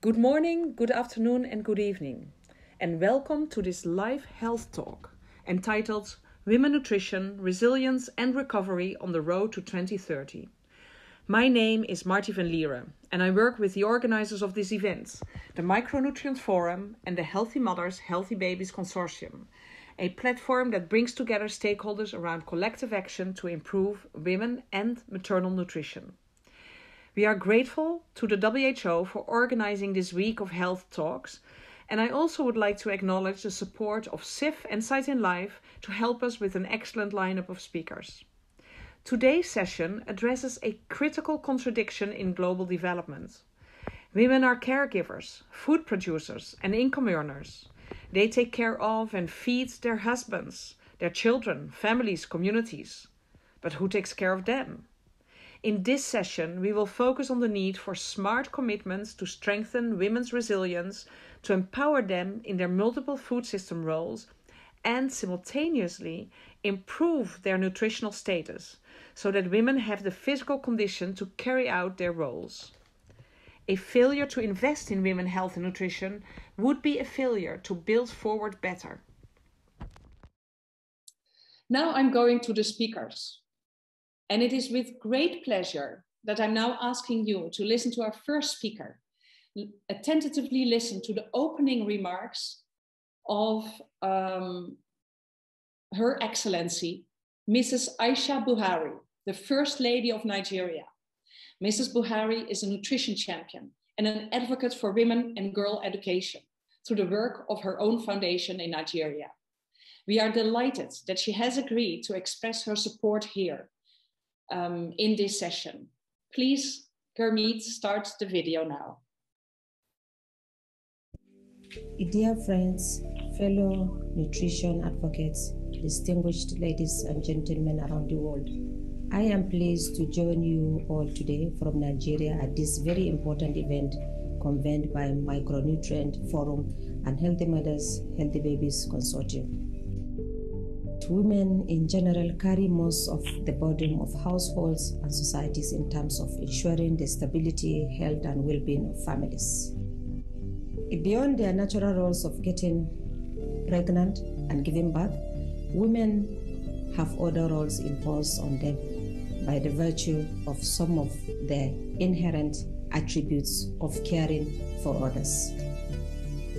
Good morning, good afternoon, and good evening, and welcome to this live health talk entitled Women Nutrition, Resilience and Recovery on the Road to 2030. My name is Marty van Lieren, and I work with the organizers of this event, the Micronutrient Forum and the Healthy Mothers, Healthy Babies Consortium, a platform that brings together stakeholders around collective action to improve women and maternal nutrition. We are grateful to the WHO for organizing this week of health talks, and I also would like to acknowledge the support of SIF and Sight in Life to help us with an excellent lineup of speakers. Today's session addresses a critical contradiction in global development. Women are caregivers, food producers, and income earners. They take care of and feed their husbands, their children, families, communities. But who takes care of them? In this session, we will focus on the need for smart commitments to strengthen women's resilience, to empower them in their multiple food system roles, and simultaneously improve their nutritional status so that women have the physical condition to carry out their roles. A failure to invest in women's health and nutrition would be a failure to build forward better. Now I'm going to the speakers. And it is with great pleasure that I'm now asking you to listen to our first speaker, attentively listen to the opening remarks of Her Excellency, Mrs. Aisha Buhari, the First Lady of Nigeria. Mrs. Buhari is a nutrition champion and an advocate for women and girl education through the work of her own foundation in Nigeria. We are delighted that she has agreed to express her support here in this session. Please, Gurmeet, start the video now. Dear friends, fellow nutrition advocates, distinguished ladies and gentlemen around the world, I am pleased to join you all today from Nigeria at this very important event convened by Micronutrient Forum and Healthy Mothers, Healthy Babies Consortium. Women in general carry most of the burden of households and societies in terms of ensuring the stability, health, and well-being of families. Beyond their natural roles of getting pregnant and giving birth, women have other roles imposed on them by the virtue of some of their inherent attributes of caring for others.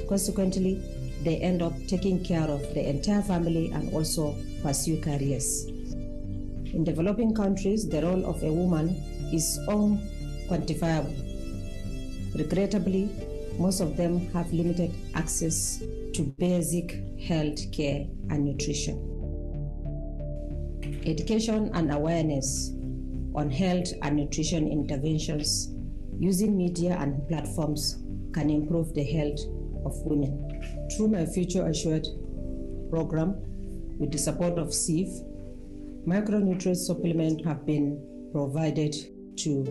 Consequently, they end up taking care of the entire family and also pursue careers. In developing countries, the role of a woman is unquantifiable. Regrettably, most of them have limited access to basic health care and nutrition. Education and awareness on health and nutrition interventions using media and platforms can improve the health of women. Through my Future Assured program, with the support of SIF, micronutrient supplements have been provided to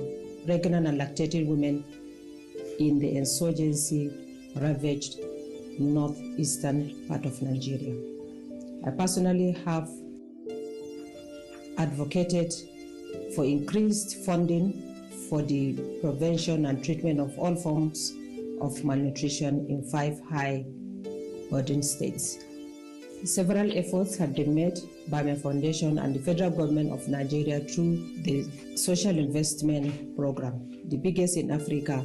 pregnant and lactating women in the insurgency-ravaged northeastern part of Nigeria. I personally have advocated for increased funding for the prevention and treatment of all forms of malnutrition in 5 high-burden states. Several efforts have been made by my foundation and the federal government of Nigeria through the Social Investment Program, the biggest in Africa,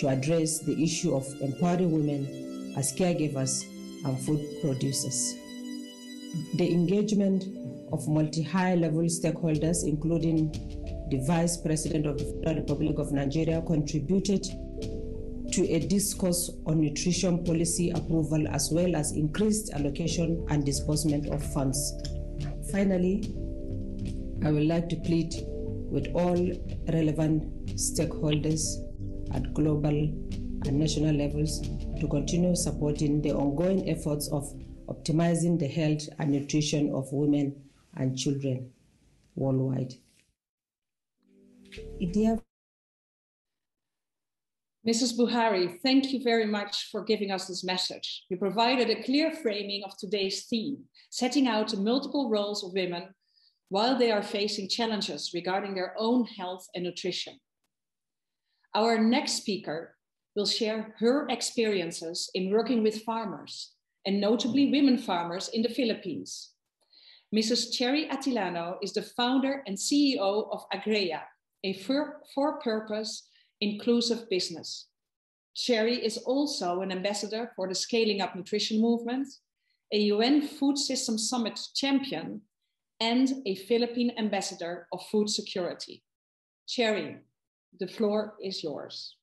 to address the issue of empowering women as caregivers and food producers. The engagement of multi-high-level stakeholders, including the Vice President of the Federal Republic of Nigeria, contributed to a discourse on nutrition policy approval as well as increased allocation and disbursement of funds. Finally, I would like to plead with all relevant stakeholders at global and national levels to continue supporting the ongoing efforts of optimizing the health and nutrition of women and children worldwide. Mrs. Buhari, thank you very much for giving us this message. You provided a clear framing of today's theme, setting out the multiple roles of women while they are facing challenges regarding their own health and nutrition. Our next speaker will share her experiences in working with farmers, and notably women farmers in the Philippines. Mrs. Cherrie Atilano is the founder and CEO of AGREA, a for-purpose inclusive business. Cherrie is also an ambassador for the Scaling Up Nutrition Movement, a UN Food System Summit champion, and a Philippine ambassador of food security. Cherrie, the floor is yours.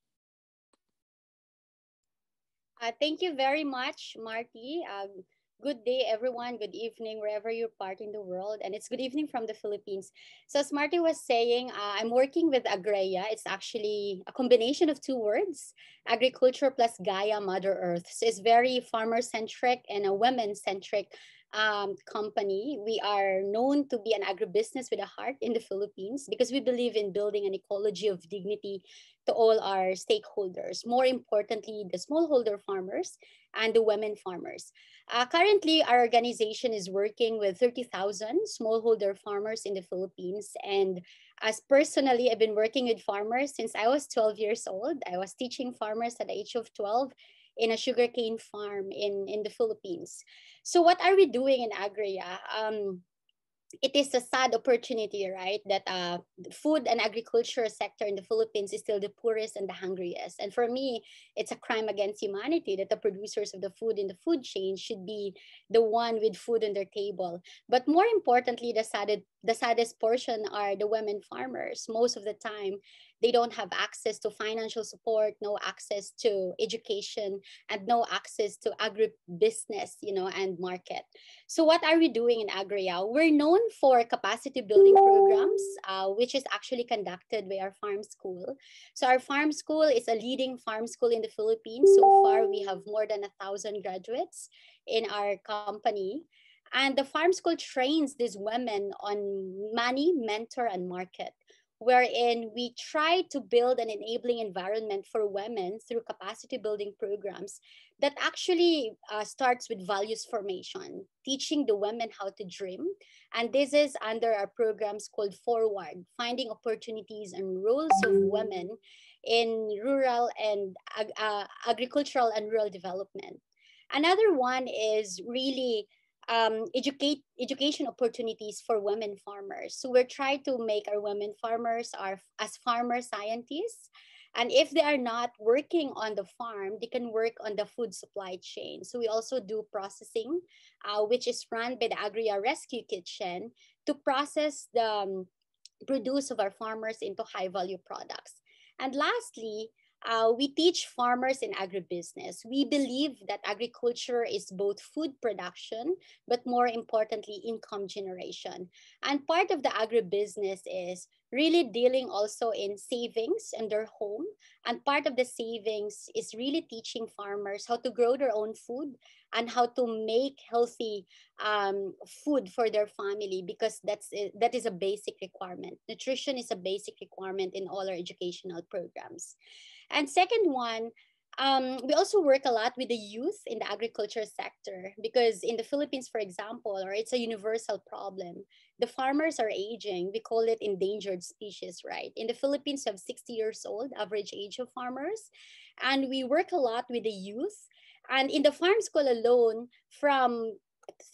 Thank you very much, Marty. Good day, everyone. Good evening, wherever you're part in the world. And it's good evening from the Philippines. So as Marty was saying, I'm working with AGREA. It's actually a combination of two words, agriculture plus Gaia, Mother Earth. So it's very farmer-centric and a women-centric company. We are known to be an agribusiness with a heart in the Philippines because we believe in building an ecology of dignity to all our stakeholders. More importantly, the smallholder farmers and the women farmers. Currently, our organization is working with 30,000 smallholder farmers in the Philippines. And as personally, I've been working with farmers since I was 12 years old. I was teaching farmers at the age of 12 in a sugarcane farm in the Philippines. So what are we doing in AGREA? It is a sad opportunity, right? That the food and agriculture sector in the Philippines is still the poorest and the hungriest. And for me, it's a crime against humanity that the producers of the food in the food chain should be the one with food on their table. But more importantly, the saddest portion are the women farmers. Most of the time, they don't have access to financial support, no access to education, and no access to agribusiness, and market. So what are we doing in AGREA? We're known for capacity building programs, which is actually conducted by our farm school. So our farm school is a leading farm school in the Philippines. So far, we have more than 1,000 graduates in our company. And the farm school trains these women on money, mentor, and market, wherein we try to build an enabling environment for women through capacity building programs that actually starts with values formation, teaching the women how to dream. And this is under our programs called Forward, finding opportunities and roles of women in rural and agricultural and rural development. Another one is really education opportunities for women farmers. So we're trying to make our women farmers as farmer scientists. And if they are not working on the farm, they can work on the food supply chain. So we also do processing, which is run by the AGREA Rescue Kitchen to process the produce of our farmers into high value products. And lastly, we teach farmers in agribusiness. We believe that agriculture is both food production, but more importantly, income generation. And part of the agribusiness is really dealing also in savings in their home. And part of the savings is really teaching farmers how to grow their own food and how to make healthy food for their family, because that is a basic requirement. Nutrition is a basic requirement in all our educational programs. And second one, we also work a lot with the youth in the agriculture sector, because in the Philippines, for example, or it's a universal problem, the farmers are aging. We call it endangered species, right? In the Philippines, we have 60 years old average age of farmers. And we work a lot with the youth. And in the farm school alone, from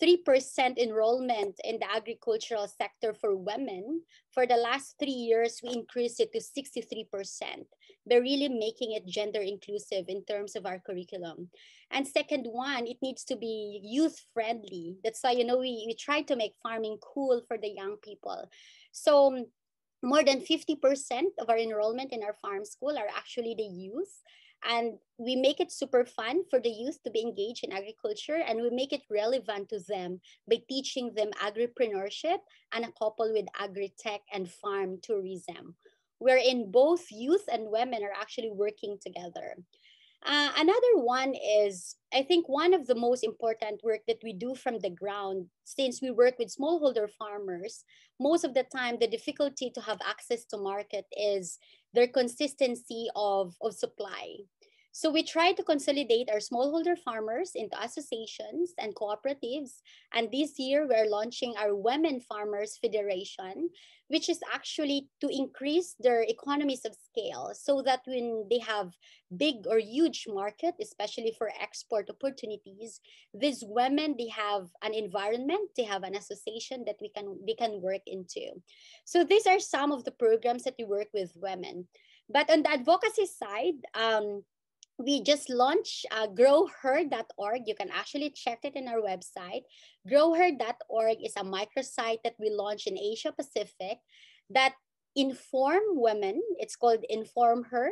3% enrollment in the agricultural sector for women, for the last 3 years, we increased it to 63%. By really making it gender inclusive in terms of our curriculum. And second one, it needs to be youth friendly. That's why, we try to make farming cool for the young people. So more than 50% of our enrollment in our farm school are actually the youth. And we make it super fun for the youth to be engaged in agriculture, and we make it relevant to them by teaching them agripreneurship and a couple with agri-tech and farm tourism, wherein both youth and women are actually working together. Another one is, I think, one of the most important work that we do from the ground, since we work with smallholder farmers, most of the time the difficulty to have access to market is their consistency of supply. So we try to consolidate our smallholder farmers into associations and cooperatives. And this year we're launching our Women Farmers Federation, which is actually to increase their economies of scale so that when they have big or huge market, especially for export opportunities, these women, they have an environment, they have an association that they can work into. So these are some of the programs that we work with women. But on the advocacy side, we just launched growher.org. You can actually check it in our website. Growher.org is a microsite that we launched in Asia Pacific that inform women. It's called Inform Her,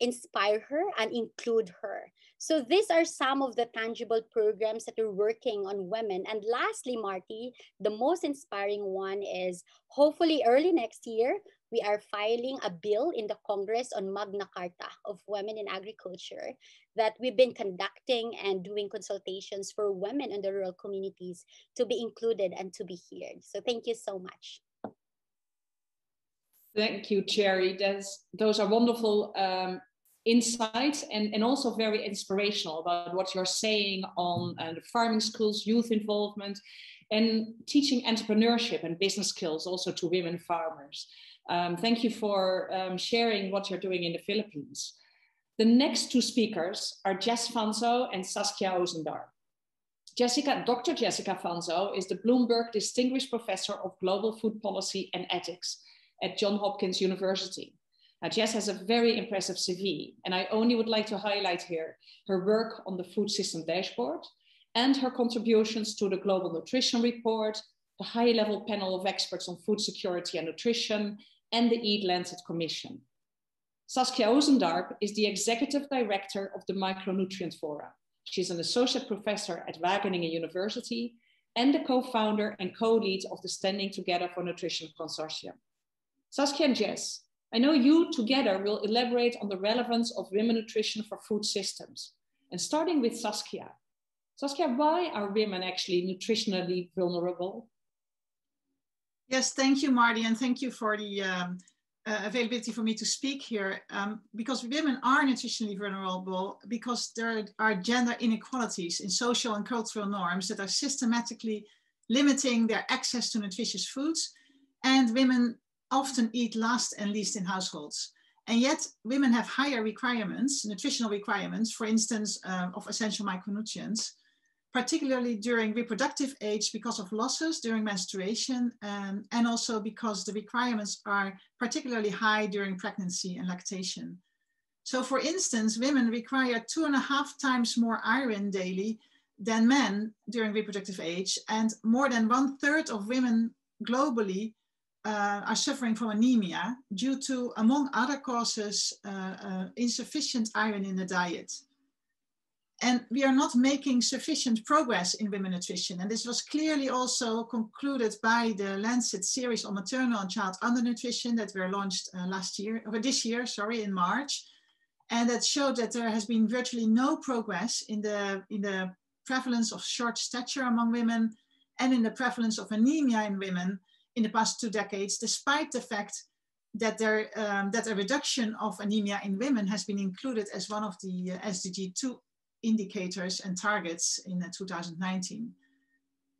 Inspire Her, and Include Her. So these are some of the tangible programs that we're working on women. And lastly, Marty, the most inspiring one is hopefully early next year, we are filing a bill in the Congress on Magna Carta of Women in Agriculture that we've been conducting and doing consultations for women in the rural communities to be included and to be heard. So thank you so much. Thank you, Cherrie. Those are wonderful insights and also very inspirational about what you're saying on the farming schools, youth involvement, and teaching entrepreneurship and business skills also to women farmers. Thank you for sharing what you're doing in the Philippines. The next two speakers are Jess Fanzo and Saskia Osendarp. Dr. Jessica Fanzo is the Bloomberg Distinguished Professor of Global Food Policy and Ethics at Johns Hopkins University. Now, Jess has a very impressive CV, and I only would like to highlight here her work on the Food System Dashboard and her contributions to the Global Nutrition Report, the high-level panel of experts on food security and nutrition, and the Eat Lancet Commission. Saskia Osendarp is the Executive Director of the Micronutrient Forum. She's an Associate Professor at Wageningen University and the co-founder and co-lead of the Standing Together for Nutrition Consortium. Saskia and Jess, I know you together will elaborate on the relevance of women nutrition for food systems. And starting with Saskia. Saskia, why are women actually nutritionally vulnerable? Yes, thank you, Marty, and thank you for the availability for me to speak here. Because women are nutritionally vulnerable because there are gender inequalities in social and cultural norms that are systematically limiting their access to nutritious foods, and women often eat last and least in households. And yet women have higher requirements, nutritional requirements, for instance, of essential micronutrients, particularly during reproductive age because of losses during menstruation, and also because the requirements are particularly high during pregnancy and lactation. So for instance, women require 2.5 times more iron daily than men during reproductive age, and more than 1/3 of women globally are suffering from anemia due to, among other causes, insufficient iron in the diet. And we are not making sufficient progress in women nutrition. And this was clearly also concluded by the Lancet series on maternal and child undernutrition that were launched this year, in March. And that showed that there has been virtually no progress in the prevalence of short stature among women and in the prevalence of anemia in women in the past 2 decades, despite the fact that that a reduction of anemia in women has been included as one of the SDG 2 indicators and targets in 2019.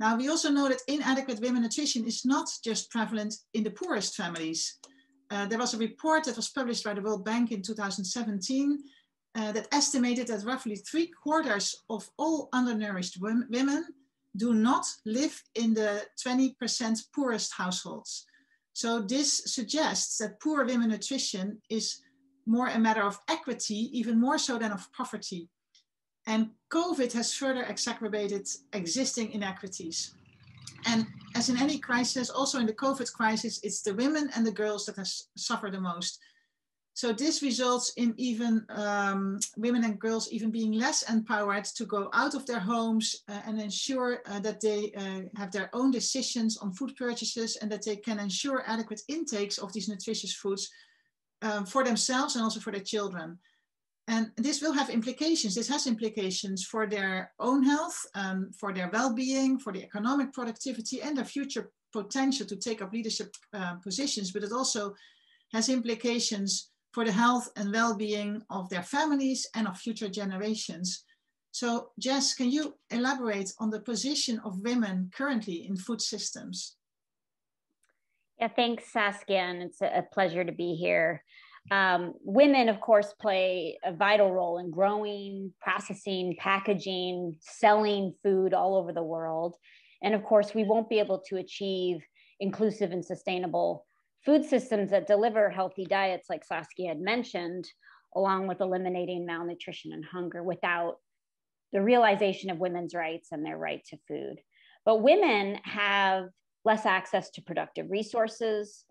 Now, we also know that inadequate women nutrition is not just prevalent in the poorest families. There was a report that was published by the World Bank in 2017 that estimated that roughly 3/4 of all undernourished women do not live in the 20% poorest households. So this suggests that poor women nutrition is more a matter of equity, even more so than of poverty. And COVID has further exacerbated existing inequities. And as in any crisis, also in the COVID crisis, it's the women and the girls that have suffered the most. So this results in even women and girls even being less empowered to go out of their homes and ensure that they have their own decisions on food purchases and that they can ensure adequate intakes of these nutritious foods for themselves and also for their children. And this will have implications. This has implications for their own health, for their well-being, for the economic productivity and their future potential to take up leadership positions, but it also has implications for the health and well-being of their families and of future generations. So Jess, can you elaborate on the position of women currently in food systems? Yeah, thanks, Saskia, and it's a pleasure to be here. Women, of course, play a vital role in growing, processing, packaging, selling food all over the world. And of course, we won't be able to achieve inclusive and sustainable food systems that deliver healthy diets, like Saskia had mentioned, along with eliminating malnutrition and hunger, without the realization of women's rights and their right to food. But women have less access to productive resources,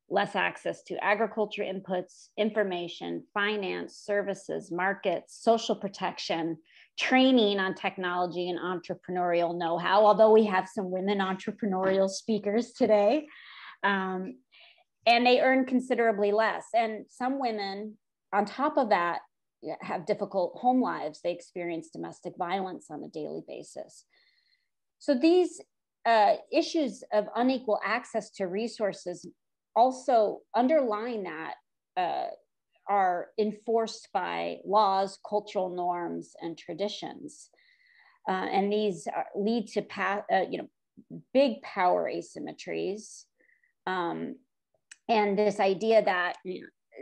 less access to agriculture inputs, information, finance, services, markets, social protection, training on technology and entrepreneurial know-how, although we have some women entrepreneurial speakers today. And they earn considerably less. And some women, on top of that, have difficult home lives. They experience domestic violence on a daily basis. So these issues of unequal access to resources also underlying that are enforced by laws, cultural norms, and traditions. And these lead to big power asymmetries. And this idea that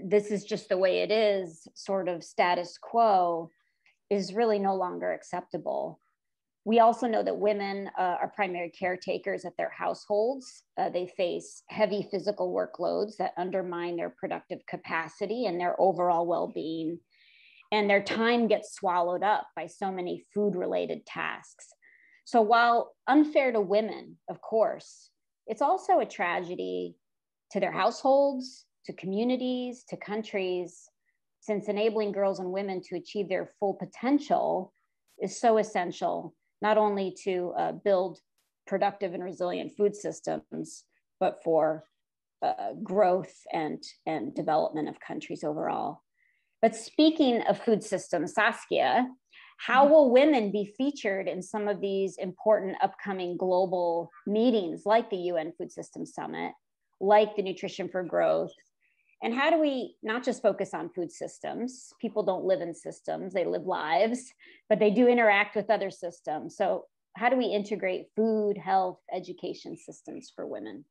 this is just the way it is, sort of status quo, is really no longer acceptable. We also know that women are primary caretakers at their households. They face heavy physical workloads that undermine their productive capacity and their overall well-being. And their time gets swallowed up by so many food-related tasks. So while unfair to women, of course, it's also a tragedy to their households, to communities, to countries, since enabling girls and women to achieve their full potential is so essential, not only to build productive and resilient food systems, but for growth and development of countries overall. But speaking of food systems, Saskia, how will women be featured in some of these important upcoming global meetings like the UN Food Systems Summit, like the Nutrition for Growth? And how do we not just focus on food systems? People don't live in systems, they live lives, but they do interact with other systems. So how do we integrate food, health, education systems for women?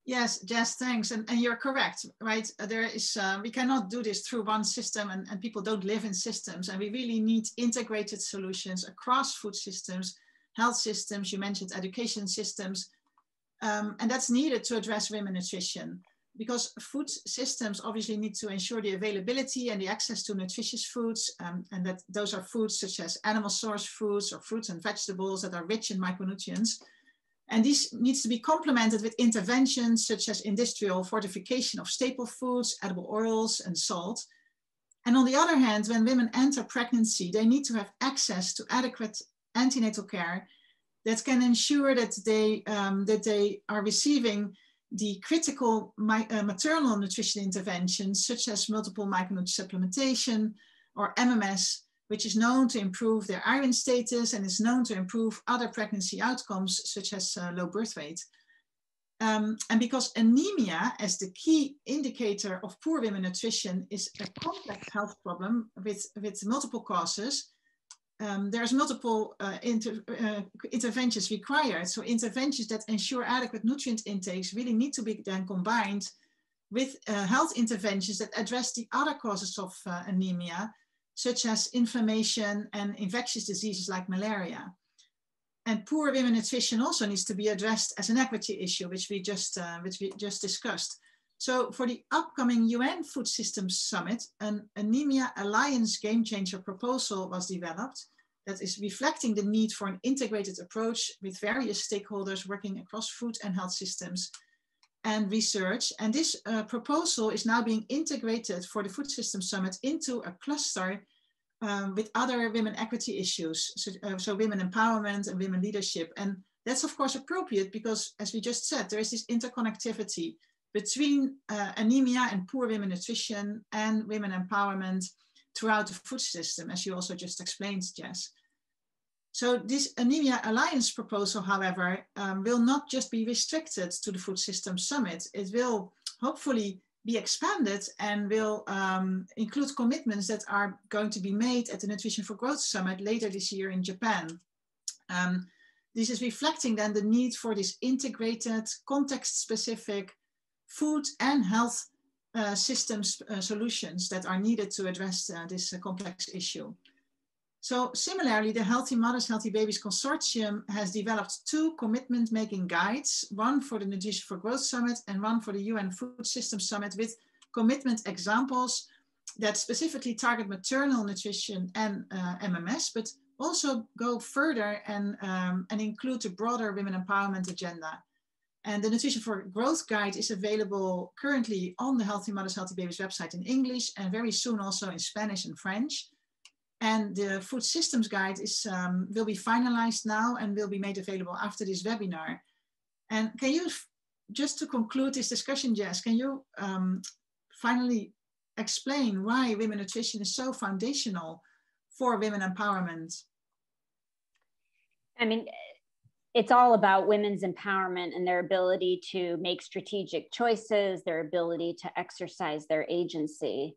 Yes, Jess, thanks. And you're correct, right? There is, we cannot do this through one system, and people don't live in systems. And we really need integrated solutions across food systems, health systems, you mentioned education systems. And that's needed to address women nutrition, because food systems obviously need to ensure the availability and the access to nutritious foods, and that those are foods such as animal source foods or fruits and vegetables that are rich in micronutrients. And this needs to be complemented with interventions such as industrial fortification of staple foods, edible oils, and salt. And on the other hand, when women enter pregnancy, they need to have access to adequate antenatal care that can ensure that they are receiving the critical maternal nutrition interventions, such as multiple micronutrient supplementation or MMS, which is known to improve their iron status and is known to improve other pregnancy outcomes, such as low birth weight. And because anemia, as the key indicator of poor women nutrition, is a complex health problem with multiple causes, there's multiple interventions required. So interventions that ensure adequate nutrient intakes really need to be then combined with health interventions that address the other causes of anemia, such as inflammation and infectious diseases like malaria. And poor women nutrition also needs to be addressed as an equity issue, which we just discussed. So for the upcoming UN Food Systems Summit, an Anemia Alliance Game Changer proposal was developed that is reflecting the need for an integrated approach with various stakeholders working across food and health systems and research. And this proposal is now being integrated for the Food Systems Summit into a cluster with other women equity issues, so women empowerment and women leadership. And that's of course appropriate because, as we just said, there is this interconnectivity between anemia and poor women nutrition and women empowerment throughout the food system, as you also just explained, Jess. So this Anemia Alliance proposal, however, will not just be restricted to the Food Systems Summit. It will hopefully be expanded and will include commitments that are going to be made at the Nutrition for Growth Summit later this year in Japan. This is reflecting then the need for this integrated, context-specific food and health systems solutions that are needed to address this complex issue. So similarly, the Healthy Mothers, Healthy Babies Consortium has developed 2 commitment-making guides, one for the Nutrition for Growth Summit and one for the UN Food Systems Summit, with commitment examples that specifically target maternal nutrition and MMS, but also go further and include the broader women empowerment agenda. And the Nutrition for Growth Guide is available currently on the Healthy Mothers, Healthy Babies website in English, and very soon also in Spanish and French. And the Food Systems Guide is, will be finalized now and will be made available after this webinar. And can you, just to conclude this discussion, Jess, can you finally explain why women nutrition is so foundational for women empowerment? I mean, it's all about women's empowerment and their ability to make strategic choices, their ability to exercise their agency.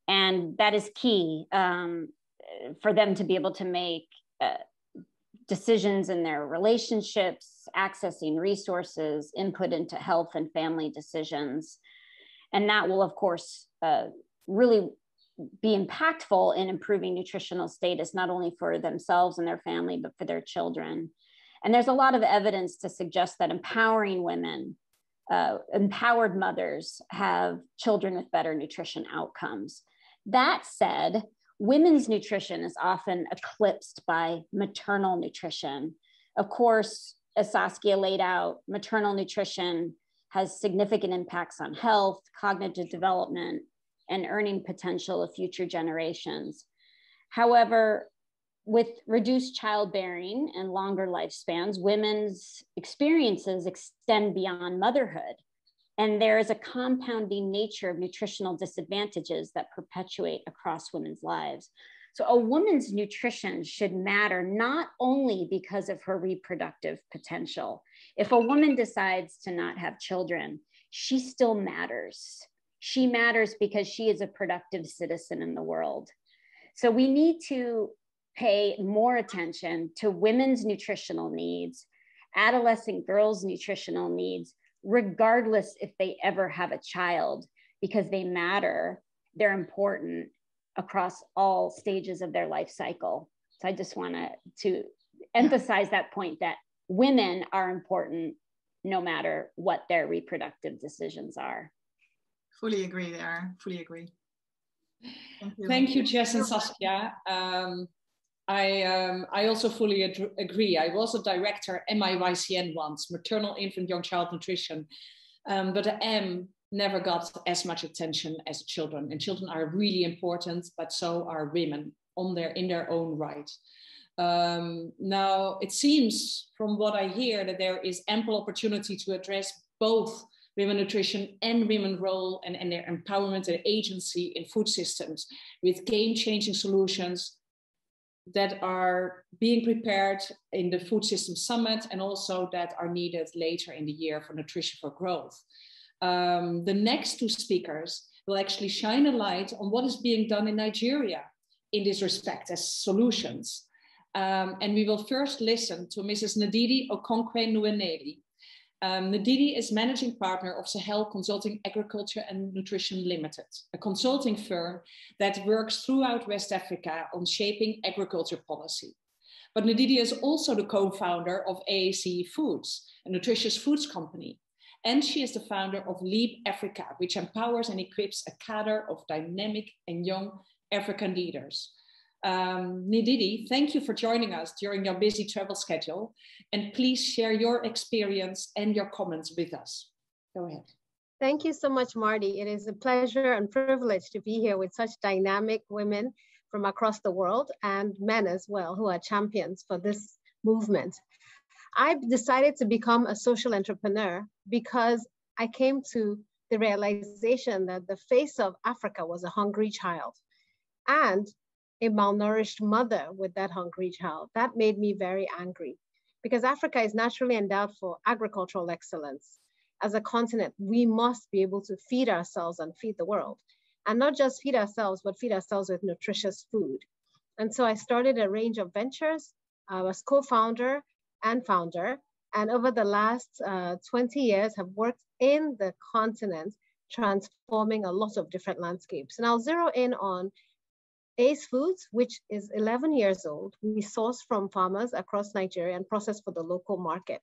And that is key for them to be able to make decisions in their relationships, accessing resources, input into health and family decisions. And that will, of course, really be impactful in improving nutritional status, not only for themselves and their family, but for their children. And there's a lot of evidence to suggest that empowering women, empowered mothers have children with better nutrition outcomes. That said, women's nutrition is often eclipsed by maternal nutrition. Of course, as Saskia laid out, maternal nutrition has significant impacts on health, cognitive development, and earning potential of future generations. However, with reduced childbearing and longer lifespans, women's experiences extend beyond motherhood. And there is a compounding nature of nutritional disadvantages that perpetuate across women's lives. So a woman's nutrition should matter not only because of her reproductive potential. If a woman decides to not have children, she still matters. She matters because she is a productive citizen in the world. So we need to pay more attention to women's nutritional needs, adolescent girls' nutritional needs, regardless if they ever have a child, because they matter, they're important across all stages of their life cycle. So I just want to emphasize that point, that women are important no matter what their reproductive decisions are. Fully agree there, fully agree. Thank you, Jess and Saskia. I also fully agree. I was a director MIYCN once, maternal, infant, young child nutrition, but the M never got as much attention as children. And children are really important, but so are women in their own right. Now, it seems from what I hear that there is ample opportunity to address both women nutrition and women's role and their empowerment and agency in food systems with game-changing solutions that are being prepared in the Food Systems Summit and also that are needed later in the year for Nutrition for Growth. The next 2 speakers will actually shine a light on what is being done in Nigeria in this respect as solutions. And we will first listen to Mrs. Ndidi Okonkwo Nwuneli. Ndidi is managing partner of Sahel Consulting Agriculture and Nutrition Limited, a consulting firm that works throughout West Africa on shaping agriculture policy. But Ndidi is also the co-founder of AACE Foods, a nutritious foods company. And she is the founder of Leap Africa, which empowers and equips a cadre of dynamic and young African leaders. Ndidi, thank you for joining us during your busy travel schedule, and please share your experience and your comments with us. Go ahead. Thank you so much, Marty. It is a pleasure and privilege to be here with such dynamic women from across the world and men as well, who are champions for this movement. I've decided to become a social entrepreneur because I came to the realization that the face of Africa was a hungry child and a malnourished mother with that hungry child. That made me very angry because Africa is naturally endowed for agricultural excellence. as a continent, we must be able to feed ourselves and feed the world. And not just feed ourselves, but feed ourselves with nutritious food. And so I started a range of ventures. I was co-founder and founder. And over the last 20 years, have worked in the continent, transforming a lot of different landscapes. And I'll zero in on AACE Foods, which is 11 years old. We source from farmers across Nigeria and process for the local market.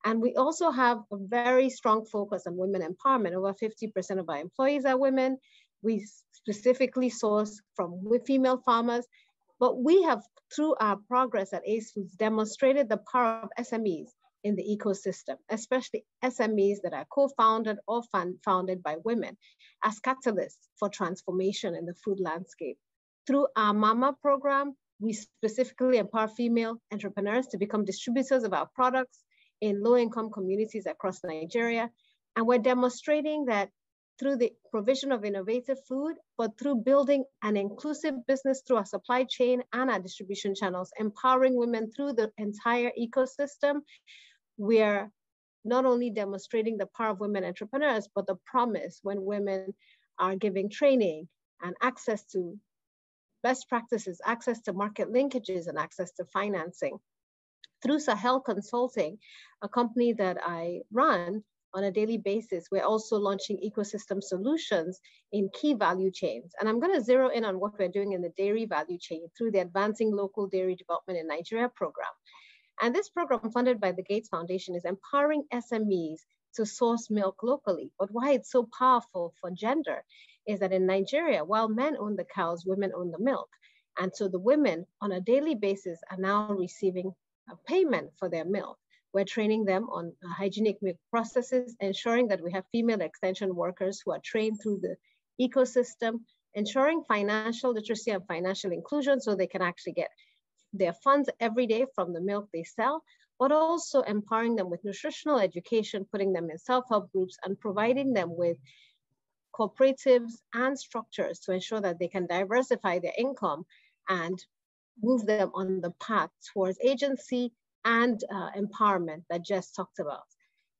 And we also have a very strong focus on women empowerment. Over 50% of our employees are women. We specifically source from female farmers. But we have, through our progress at AACE Foods, demonstrated the power of SMEs in the ecosystem, especially SMEs that are co-founded or founded by women, as catalysts for transformation in the food landscape. Through our Mama program, we specifically empower female entrepreneurs to become distributors of our products in low-income communities across Nigeria. And we're demonstrating that through the provision of innovative food, but through building an inclusive business through our supply chain and our distribution channels, empowering women through the entire ecosystem, we're not only demonstrating the power of women entrepreneurs, but the promise when women are giving training and access to best practices, access to market linkages, and access to financing. Through Sahel Consulting, a company that I run on a daily basis, we're also launching ecosystem solutions in key value chains. And I'm going to zero in on what we're doing in the dairy value chain through the Advancing Local Dairy Development in Nigeria program. And this program, funded by the Gates Foundation, is empowering SMEs to source milk locally. But why it's so powerful for gender is that in Nigeria, while men own the cows, women own the milk. And so the women on a daily basis are now receiving a payment for their milk. We're training them on hygienic milk processes, ensuring that we have female extension workers who are trained through the ecosystem, ensuring financial literacy and financial inclusion so they can actually get their funds every day from the milk they sell, but also empowering them with nutritional education, putting them in self-help groups and providing them with cooperatives and structures to ensure that they can diversify their income and move them on the path towards agency and empowerment that Jess talked about.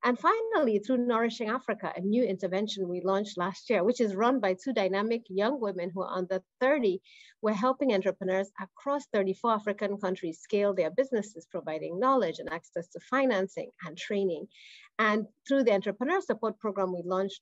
And finally, through Nourishing Africa, a new intervention we launched last year, which is run by two dynamic young women who are under 30, we're helping entrepreneurs across 34 African countries scale their businesses, providing knowledge and access to financing and training. And through the Entrepreneur Support Program we launched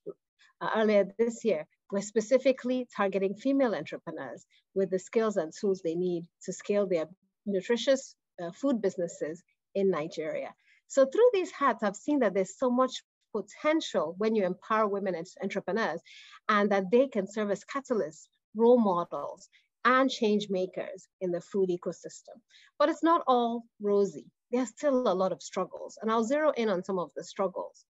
earlier this year, we're specifically targeting female entrepreneurs with the skills and tools they need to scale their nutritious food businesses in Nigeria. So through these hats, I've seen that there's so much potential when you empower women as entrepreneurs, and that they can serve as catalysts, role models, and change makers in the food ecosystem. But it's not all rosy. There's still a lot of struggles, and I'll zero in on some of the struggles.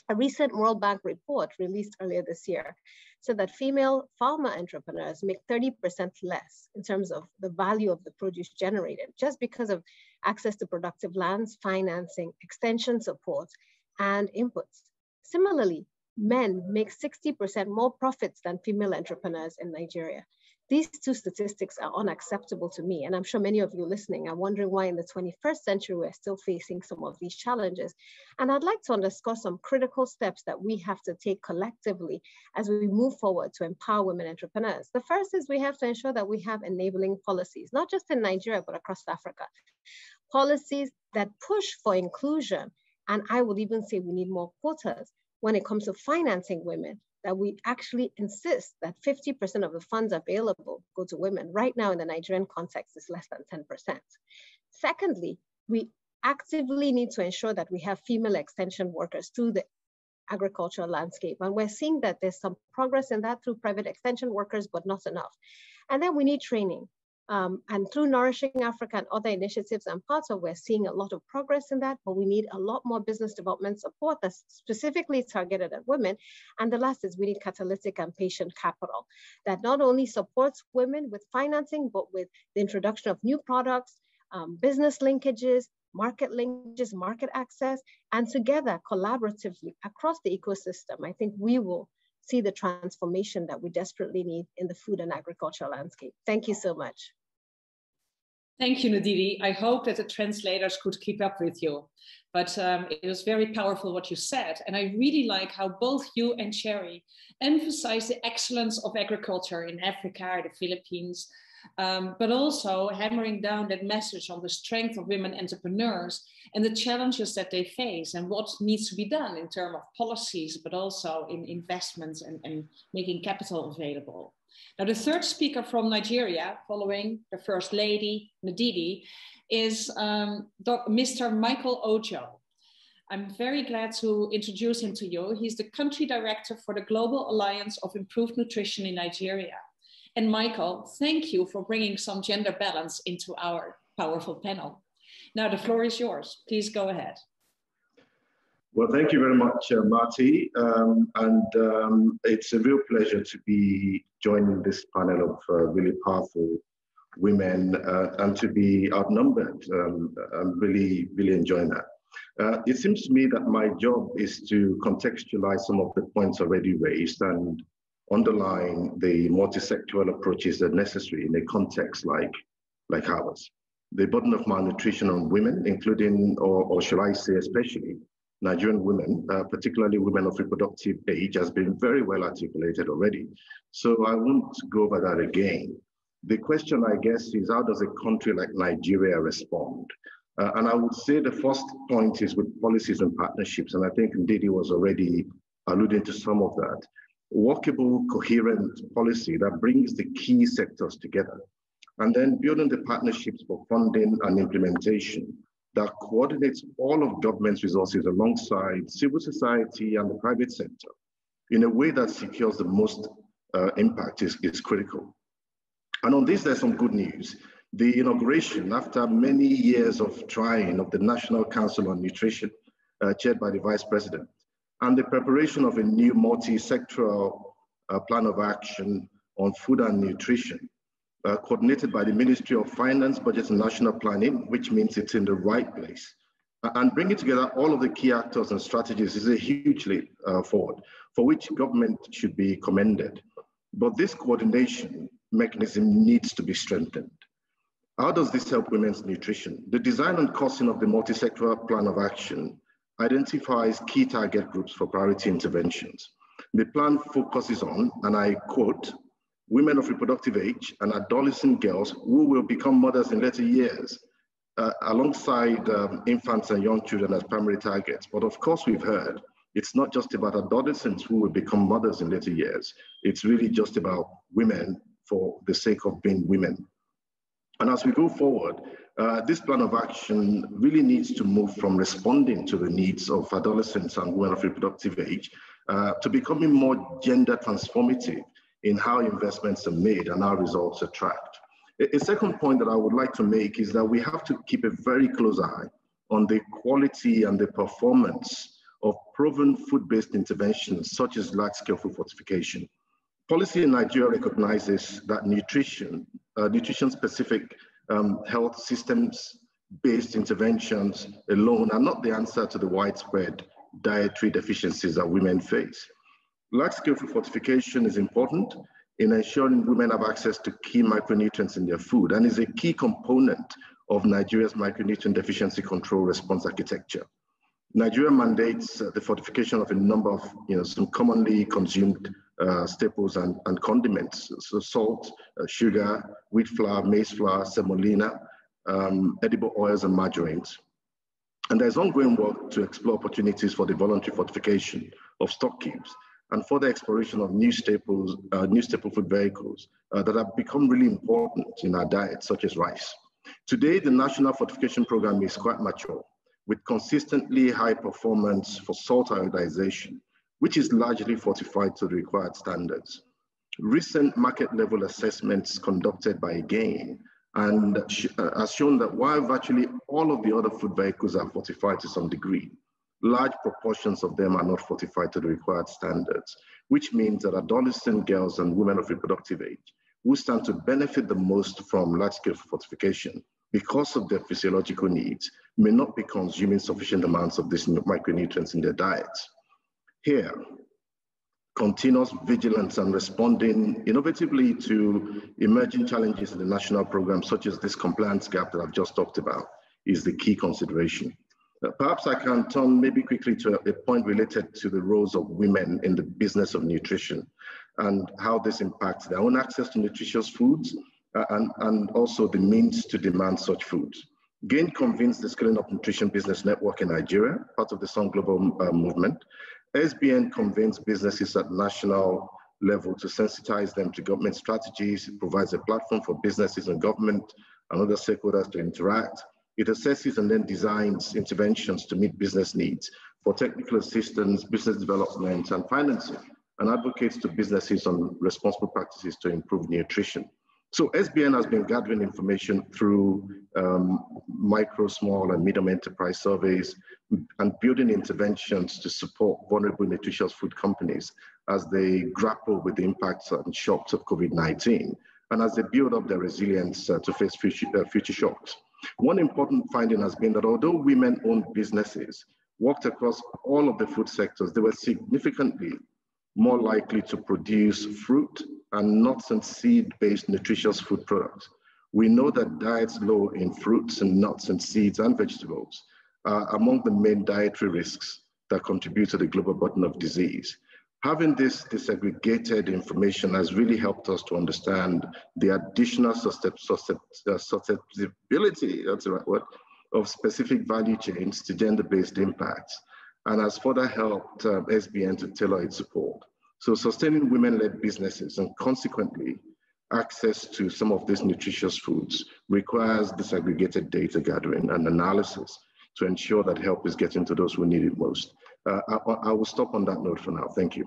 A recent World Bank report released earlier this year said that female farmer entrepreneurs make 30% less in terms of the value of the produce generated, just because of access to productive lands, financing, extension support, and inputs. Similarly, men make 60% more profits than female entrepreneurs in Nigeria. These two statistics are unacceptable to me, and I'm sure many of you listening are wondering why in the 21st century we're still facing some of these challenges. And I'd like to underscore some critical steps that we have to take collectively as we move forward to empower women entrepreneurs. The first is we have to ensure that we have enabling policies, not just in Nigeria, but across Africa. Policies that push for inclusion, and I would even say we need more quotas when it comes to financing women, that we actually insist that 50% of the funds available go to women. Right now in the Nigerian context, it's less than 10%. Secondly, we actively need to ensure that we have female extension workers through the agricultural landscape. And we're seeing that there's some progress in that through private extension workers, but not enough. And then we need training. And through Nourishing Africa and other initiatives I'm part of, we're seeing a lot of progress in that, but we need a lot more business development support that's specifically targeted at women. And the last is we need catalytic and patient capital that not only supports women with financing, but with the introduction of new products, business linkages, market access, and together collaboratively across the ecosystem, I think we will see the transformation that we desperately need in the food and agricultural landscape. Thank you so much. Thank you, Ndidi. I hope that the translators could keep up with you. But it was very powerful what you said. And I really like how both you and Cherrie emphasize the excellence of agriculture in Africa, the Philippines, but also hammering down that message on the strength of women entrepreneurs and the challenges that they face and what needs to be done in terms of policies, but also in investments and making capital available. Now, the third speaker from Nigeria, following the First Lady, Ndidi, is Mr. Michael Ojo. I'm very glad to introduce him to you. He's the country director for the Global Alliance of Improved Nutrition in Nigeria. And Michael, thank you for bringing some gender balance into our powerful panel. Now, the floor is yours. Please go ahead. Well, thank you very much, Marty. It's a real pleasure to be joining this panel of really powerful women and to be outnumbered. I'm really enjoying that. It seems to me that my job is to contextualize some of the points already raised and underline the multi-sectoral approaches that are necessary in a context like ours. The burden of malnutrition on women, including, or shall I say especially, Nigerian women, particularly women of reproductive age, has been very well articulated already. So I won't go over that again. The question, I guess, is how does a country like Nigeria respond? And I would say the first point is with policies and partnerships, and I think Ndidi was already alluding to some of that. Workable, coherent policy that brings the key sectors together, and then building the partnerships for funding and implementation that coordinates all of government's resources alongside civil society and the private sector in a way that secures the most impact is critical. And on this, there's some good news. The inauguration, after many years of trying, of the National Council on Nutrition, chaired by the Vice President, and the preparation of a new multi-sectoral plan of action on food and nutrition, coordinated by the Ministry of Finance, Budget and National Planning, which means it's in the right place. And bringing together all of the key actors and strategies is a huge leap forward, for which government should be commended. But this coordination mechanism needs to be strengthened. How does this help women's nutrition? The design and costing of the multi-sectoral plan of action identifies key target groups for priority interventions. The plan focuses on, and I quote, women of reproductive age and adolescent girls who will become mothers in later years, alongside infants and young children as primary targets. But of course, we've heard it's not just about adolescents who will become mothers in later years. It's really just about women for the sake of being women. And as we go forward, this plan of action really needs to move from responding to the needs of adolescents and women of reproductive age to becoming more gender transformative in how investments are made and how results are tracked. A second point that I would like to make is that we have to keep a very close eye on the quality and the performance of proven food-based interventions, such as large-scale food fortification. Policy in Nigeria recognizes that nutrition-specific health systems-based interventions alone are not the answer to the widespread dietary deficiencies that women face. Large-scale food fortification is important in ensuring women have access to key micronutrients in their food and is a key component of Nigeria's micronutrient deficiency control response architecture. Nigeria mandates the fortification of a number of some commonly consumed staples and condiments, so salt, sugar, wheat flour, maize flour, semolina, edible oils and margarines. And there's ongoing work to explore opportunities for the voluntary fortification of stock keeps and further exploration of new staple food vehicles that have become really important in our diet, such as rice. Today, the National Fortification Program is quite mature, with consistently high performance for salt iodization, which is largely fortified to the required standards. Recent market level assessments conducted by AGREA and has shown that while virtually all of the other food vehicles are fortified to some degree, large proportions of them are not fortified to the required standards, which means that adolescent girls and women of reproductive age who stand to benefit the most from large-scale fortification because of their physiological needs may not be consuming sufficient amounts of these micronutrients in their diets. Here, continuous vigilance and responding innovatively to emerging challenges in the national program, such as this compliance gap that I've just talked about, is the key consideration. Perhaps I can turn maybe quickly to a point related to the roles of women in the business of nutrition and how this impacts their own access to nutritious foods and also the means to demand such foods. GAIN convenes the Scaling Up Nutrition Business Network in Nigeria, part of the Sun Global movement. SBN convenes businesses at national level to sensitize them to government strategies. It provides a platform for businesses and government and other stakeholders to interact. It assesses and then designs interventions to meet business needs for technical assistance, business development, and financing, and advocates to businesses on responsible practices to improve nutrition. So SBN has been gathering information through micro, small, and medium enterprise surveys and building interventions to support vulnerable nutritious food companies as they grapple with the impacts and shocks of COVID-19 and as they build up their resilience to face future shocks. One important finding has been that although women-owned businesses worked across all of the food sectors, they were significantly more likely to produce fruit and nuts and seed-based nutritious food products. We know that diets low in fruits and nuts and seeds and vegetables are among the main dietary risks that contribute to the global burden of disease. Having this disaggregated information has really helped us to understand the additional susceptibility, that's the right word, of specific value chains to gender-based impacts, and has further helped SBN to tailor its support. So sustaining women-led businesses and consequently access to some of these nutritious foods requires disaggregated data gathering and analysis to ensure that help is getting to those who need it most. I will stop on that note for now. Thank you.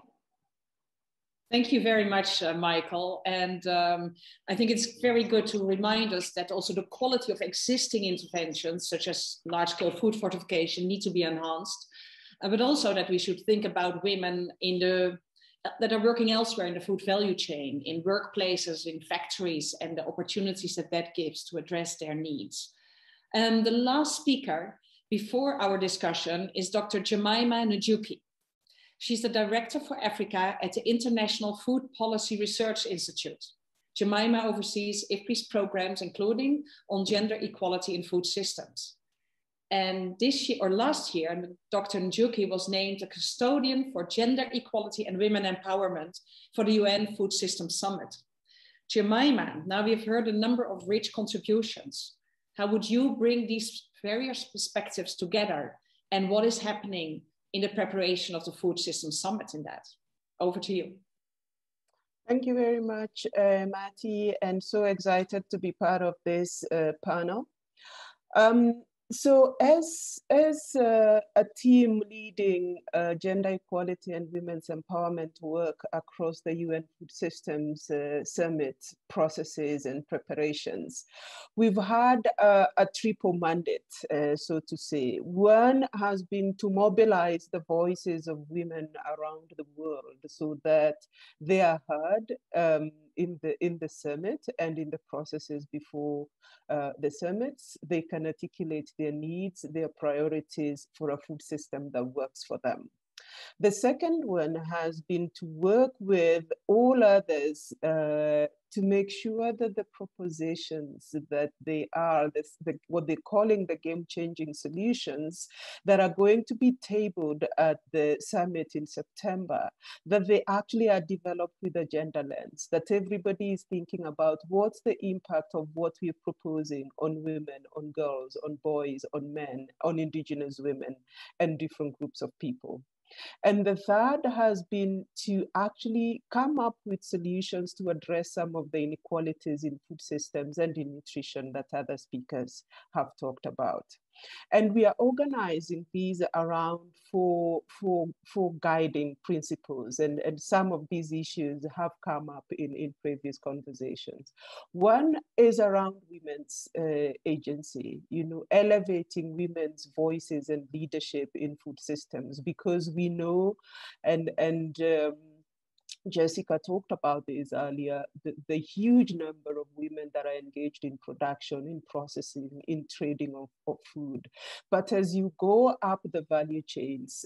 Thank you very much, Michael. And I think it's very good to remind us that also the quality of existing interventions, such as large-scale food fortification, need to be enhanced, but also that we should think about women that are working elsewhere in the food value chain, in workplaces, in factories, and the opportunities that gives to address their needs. And the last speaker before our discussion is Dr. Jemimah Njuki. She's the Director for Africa at the International Food Policy Research Institute. Jemimah oversees IFPRI's programs, including on gender equality in food systems. And this year, or last year, Dr. Njuki was named a custodian for gender equality and women empowerment for the UN Food Systems Summit. Jemimah, now we've heard a number of rich contributions. How would you bring these various perspectives together, and what is happening in the preparation of the Food Systems Summit in that? Over to you. Thank you very much, Mati, and so excited to be part of this panel. So as a team leading gender equality and women's empowerment work across the UN Food Systems Summit processes and preparations, we've had a triple mandate, so to say. One has been to mobilize the voices of women around the world so that they are heard in the summit and in the processes before the summits. They can articulate their needs, their priorities for a food system that works for them. The second one has been to work with all others to make sure that the propositions that they are, what they're calling the game-changing solutions that are going to be tabled at the summit in September, that they actually are developed with a gender lens, that everybody is thinking about what's the impact of what we're proposing on women, on girls, on boys, on men, on indigenous women, and different groups of people. And the third has been to actually come up with solutions to address some of the inequalities in food systems and in nutrition that other speakers have talked about. And we are organizing these around four guiding principles, and some of these issues have come up in previous conversations. One is around women's agency, elevating women's voices and leadership in food systems, because we know, and Jessica talked about this earlier, the huge number of women that are engaged in production, in processing, in trading of food. But as you go up the value chains,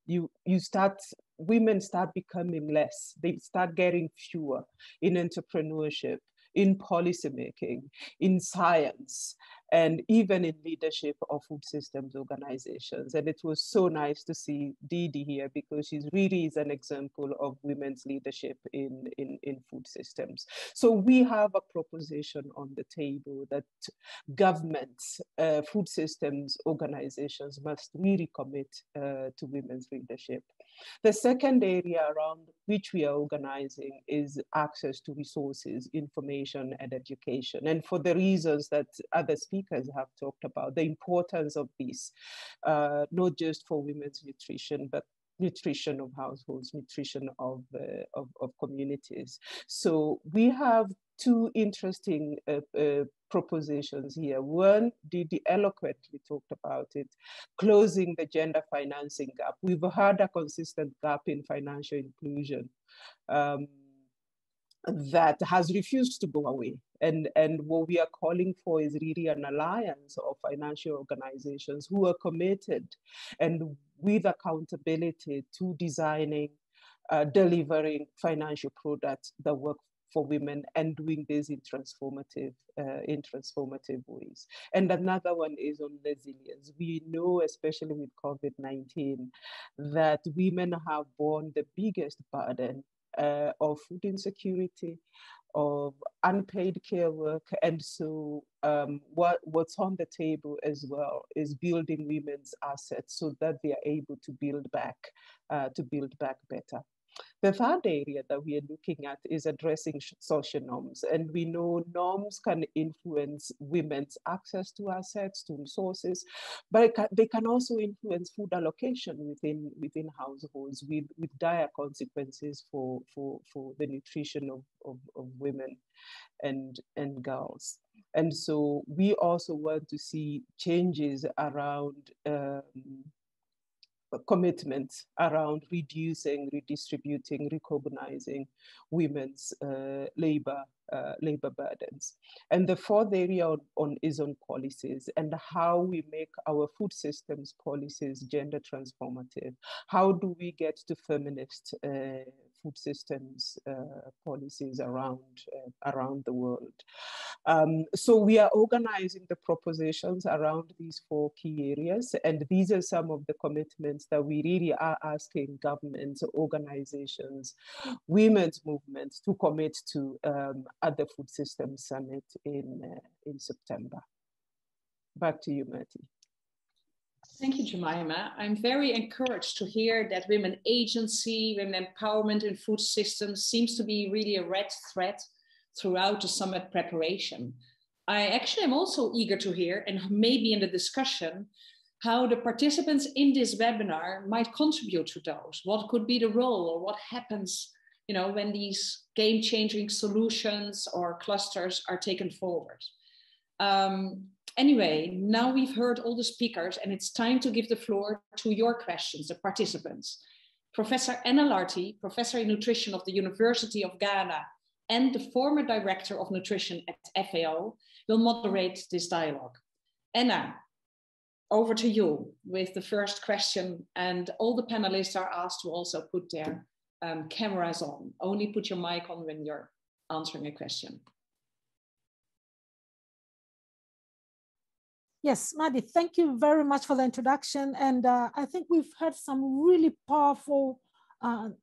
you start women start becoming less. They start getting fewer in entrepreneurship, in policymaking, in science, and even in leadership of food systems organizations. And it was so nice to see Ndidi here, because she really is an example of women's leadership in food systems. So we have a proposition on the table that governments, food systems organizations must really commit to women's leadership. The second area around which we are organizing is access to resources, information, and education. And for the reasons that other speakers have talked about, the importance of this, not just for women's nutrition, but nutrition of households, nutrition of communities. So we have two interesting propositions here. One, Ndidi eloquently talked about it, closing the gender financing gap. We've had a consistent gap in financial inclusion that has refused to go away. And what we are calling for is really an alliance of financial organizations who are committed and with accountability to designing, delivering financial products that work for women, and doing this in transformative ways. And another one is on resilience. We know, especially with COVID-19, that women have borne the biggest burden of food insecurity, of unpaid care work. And so what's on the table as well is building women's assets so that they are able to build back better. The third area that we are looking at is addressing social norms. And we know norms can influence women's access to assets, to resources, but they can also influence food allocation within households with dire consequences for the nutrition of women and girls. And so we also want to see changes around commitments around reducing, redistributing, recognizing women's labor burdens. And the fourth area is on policies and how we make our food systems policies gender transformative. How do we get to feminist food systems policies around the world? So we are organizing the propositions around these four key areas, and these are some of the commitments that we really are asking governments, organizations, women's movements to commit to at the Food Systems Summit in September. Back to you, Marty. Thank you, Jemimah. I'm very encouraged to hear that women agency, women empowerment in food systems seems to be really a red thread throughout the summit preparation. I actually am also eager to hear, and maybe in the discussion, how the participants in this webinar might contribute to those. What could be the role, or what happens, you know, when these game-changing solutions or clusters are taken forward. Anyway, now we've heard all the speakers, and it's time to give the floor to your questions, the participants. Professor Anna Lartey, Professor in Nutrition of the University of Ghana, and the former Director of Nutrition at FAO, will moderate this dialogue. Anna, over to you with the first question, and all the panelists are asked to also put their cameras on. Only put your mic on when you're answering a question. Yes, Maddie, thank you very much for the introduction. And I think we've heard some really powerful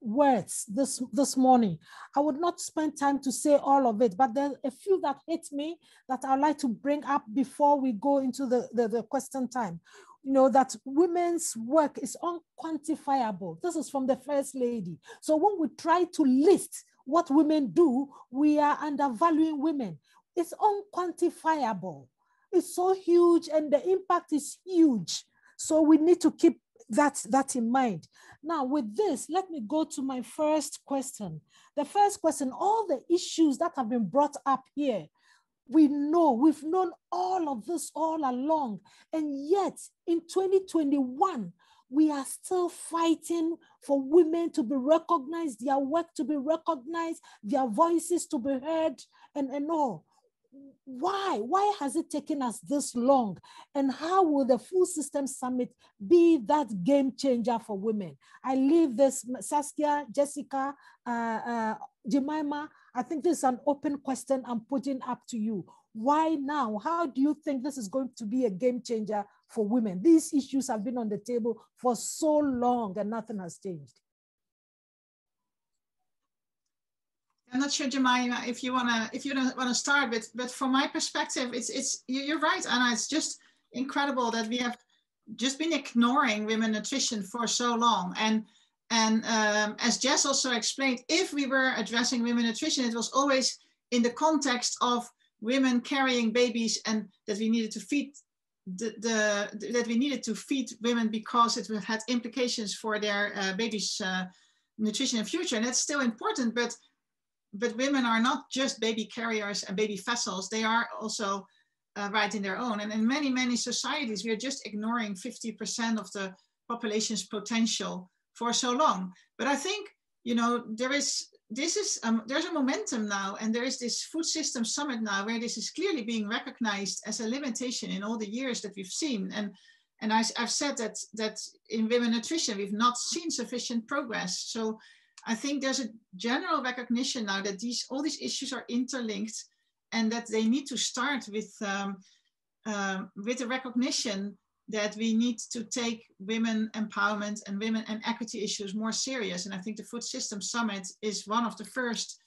words this morning. I would not spend time to say all of it, but there are a few that hit me that I'd like to bring up before we go into the question time. You know, that women's work is unquantifiable. This is from the First Lady. So when we try to list what women do, we are undervaluing women. It's unquantifiable. It's so huge, and the impact is huge. So we need to keep that in mind. Now, with this, let me go to my first question. The first question, all the issues that have been brought up here, we've known all of this all along. And yet, in 2021, we are still fighting for women to be recognized, their work to be recognized, their voices to be heard, and all. Why has it taken us this long? And how will the Food System Summit be that game changer for women? I leave this, Saskia, Jessica, Jemimah, I think this is an open question I'm putting up to you. Why now? How do you think this is going to be a game changer for women? These issues have been on the table for so long and nothing has changed. I'm not sure, Jemimah, if you don't wanna start, but from my perspective, you're right, Anna. It's just incredible that we have just been ignoring women nutrition for so long. And as Jess also explained, if we were addressing women nutrition, it was always in the context of women carrying babies, and that we needed to feed women because it had implications for their babies' nutrition in the future, and that's still important. But women are not just baby carriers and baby vessels; they are also right in their own. And in many societies, we are just ignoring 50% of the population's potential for so long. But I think, you know, there's a momentum now, and there is this Food System Summit now where this is clearly being recognized as a limitation in all the years that we've seen. And I've said that in women nutrition, we've not seen sufficient progress. So I think there's a general recognition now that all these issues are interlinked, and that they need to start with the recognition that we need to take women empowerment and women and equity issues more serious. And I think the Food System Summit is one of the first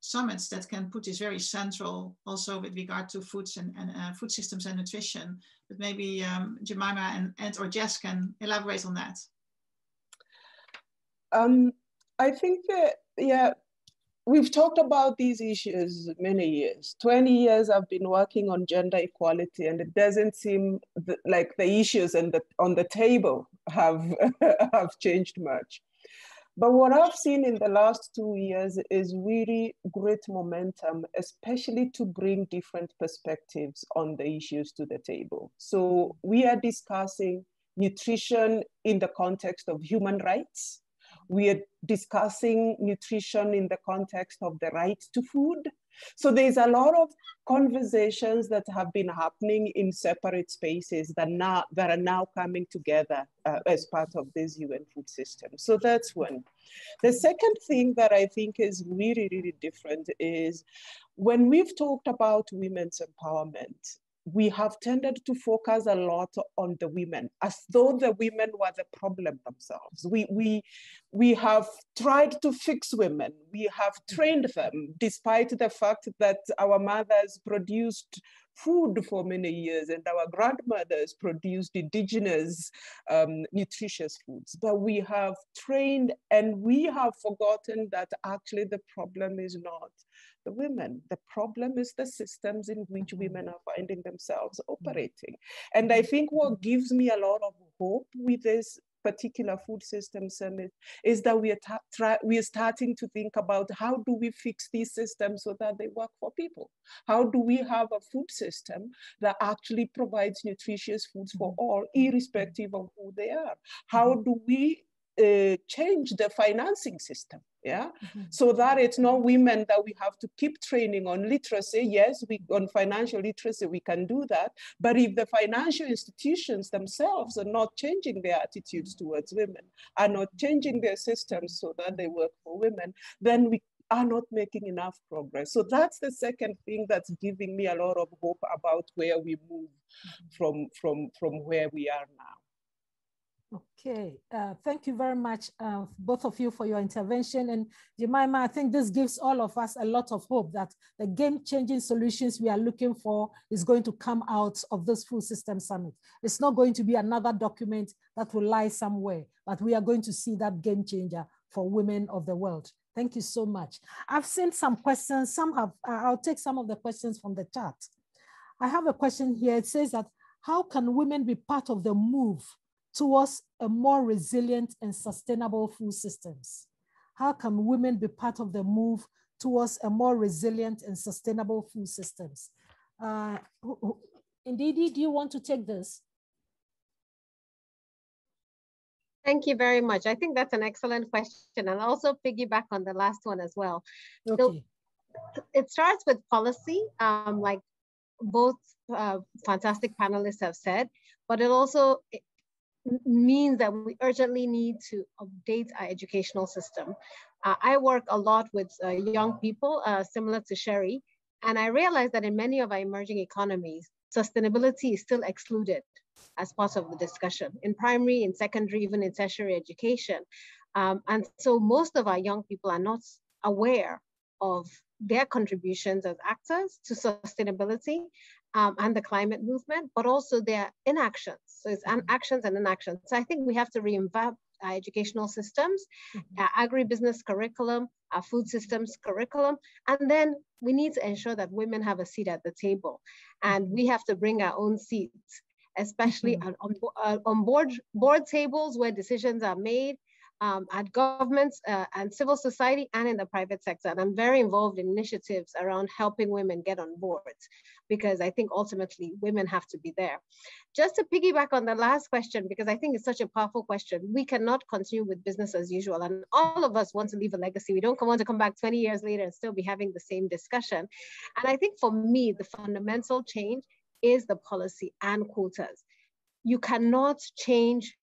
summits that can put this very central, also with regard to foods and food systems and nutrition. But maybe Jemimah and or Jess can elaborate on that. I think that, yeah, we've talked about these issues many years. 20 years I've been working on gender equality, and it doesn't seem like the issues on the table have changed much. But what I've seen in the last 2 years is really great momentum, especially to bring different perspectives on the issues to the table. So we are discussing nutrition in the context of human rights. We are discussing nutrition in the context of the right to food. So there's a lot of conversations that have been happening in separate spaces that are now coming together as part of this UN food system. So that's one. The second thing that I think is really, really different is when we've talked about women's empowerment, we have tended to focus a lot on the women, as though the women were the problem themselves. We have tried to fix women. We have trained them, despite the fact that our mothers produced food for many years and our grandmothers produced indigenous nutritious foods. But we have trained, and we have forgotten that actually the problem is not the women. The problem is the systems in which women are finding themselves operating. And I think what gives me a lot of hope with this particular Food System Summit is that we are starting to think about how do we fix these systems so that they work for people? How do we have a food system that actually provides nutritious foods for all, irrespective of who they are? How do we change the financing system, yeah? So that it's not women that we have to keep training on literacy. Yes, on financial literacy, we can do that. But if the financial institutions themselves are not changing their attitudes towards women, are not changing their systems so that they work for women, then we are not making enough progress. So that's the second thing that's giving me a lot of hope about where we move from where we are now. Okay, thank you very much, both of you, for your intervention. And Jemimah, I think this gives all of us a lot of hope that the game-changing solutions we are looking for is going to come out of this Food System Summit. It's not going to be another document that will lie somewhere, but we are going to see that game changer for women of the world. Thank you so much. I've seen some questions. I'll take some of the questions from the chat. I have a question here. It says that, how can women be part of the move towards a more resilient and sustainable food systems? How can women be part of the move towards a more resilient and sustainable food systems? Ndidi, do you want to take this? Thank you very much. I think that's an excellent question, and also piggyback on the last one as well. Okay. it starts with policy, like both fantastic panelists have said, but it also means that we urgently need to update our educational system. I work a lot with young people, similar to Cherrie, and I realize that in many of our emerging economies, sustainability is still excluded as part of the discussion in primary, in secondary, even in tertiary education. And so most of our young people are not aware of their contributions as actors to sustainability and the climate movement, but also their inactions. So it's actions and inactions. So I think we have to reinvent our educational systems, our agribusiness curriculum, our food systems curriculum, and then we need to ensure that women have a seat at the table. And we have to bring our own seats, especially on board tables where decisions are made, at governments and civil society and in the private sector. And I'm very involved in initiatives around helping women get on boards, because I think ultimately women have to be there. Just to piggyback on the last question, because I think it's such a powerful question, we cannot continue with business as usual. And all of us want to leave a legacy. We don't want to come back 20 years later and still be having the same discussion. And I think for me, the fundamental change is the policy and quotas. You cannot change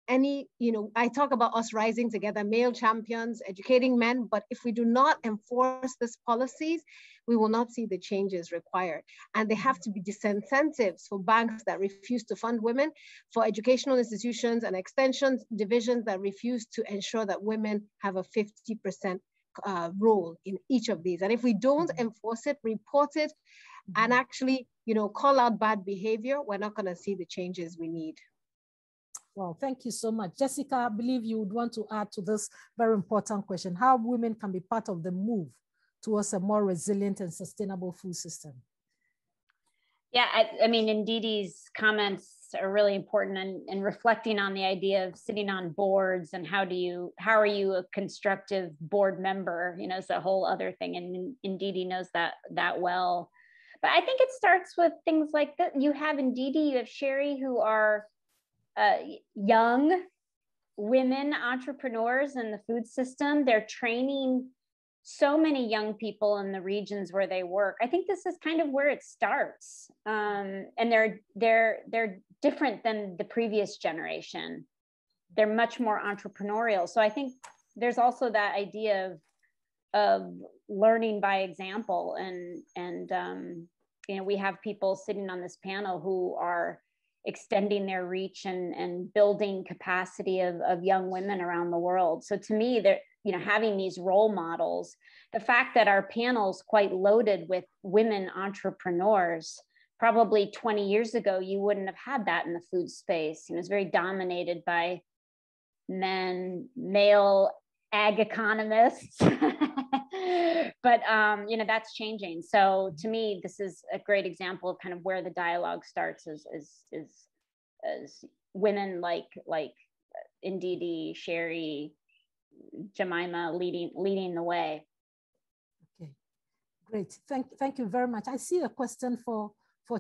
any, I talk about us rising together, male champions, educating men, but if we do not enforce these policies, we will not see the changes required. And they have to be disincentives for banks that refuse to fund women, for educational institutions and extension divisions that refuse to ensure that women have a 50% role in each of these. And if we don't enforce it, report it, and actually, call out bad behavior, we're not going to see the changes we need. Well, thank you so much. Jessica, I believe you would want to add to this very important question, how women can be part of the move towards a more resilient and sustainable food system. Yeah, I mean, Ndidi's comments are really important, and reflecting on the idea of sitting on boards and how are you a constructive board member, it's a whole other thing. And Ndidi knows that well. But I think it starts with things like that. You have Ndidi, you have Cherrie, who are young women entrepreneurs in the food system. They're training so many young people in the regions where they work. I think this is kind of where it starts, and they're different than the previous generation. They're much more entrepreneurial. So I think there's also that idea of learning by example, and we have people sitting on this panel who are extending their reach and building capacity of young women around the world. So to me, having these role models, the fact that our panel's quite loaded with women entrepreneurs, probably 20 years ago, you wouldn't have had that in the food space. It was very dominated by male ag economists. But that's changing. So to me, this is a great example of kind of where the dialogue starts is women like Ndidi, Cherrie, Jemimah leading the way. Okay, great. Thank you very much. I see a question for